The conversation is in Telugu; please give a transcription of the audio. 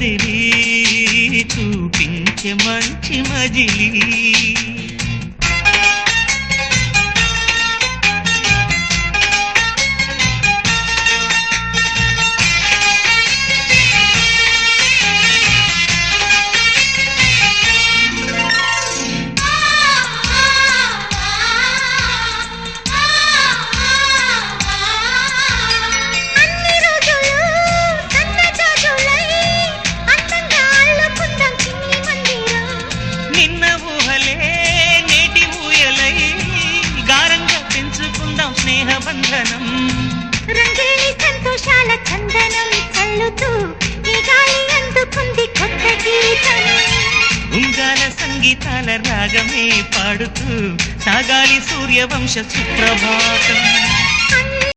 కదిలి చూపించే మంచి మజిలీ స్నేహబంధనం రంగేలి సంతోషాల చందనం చల్లుతూ ఈ గాలి అందుకుంది కొత్త గీతం ఉంగాల సంగీతాల రాగమే పాడుతూ సాగాలి సూర్యవంశ సుప్రభాతం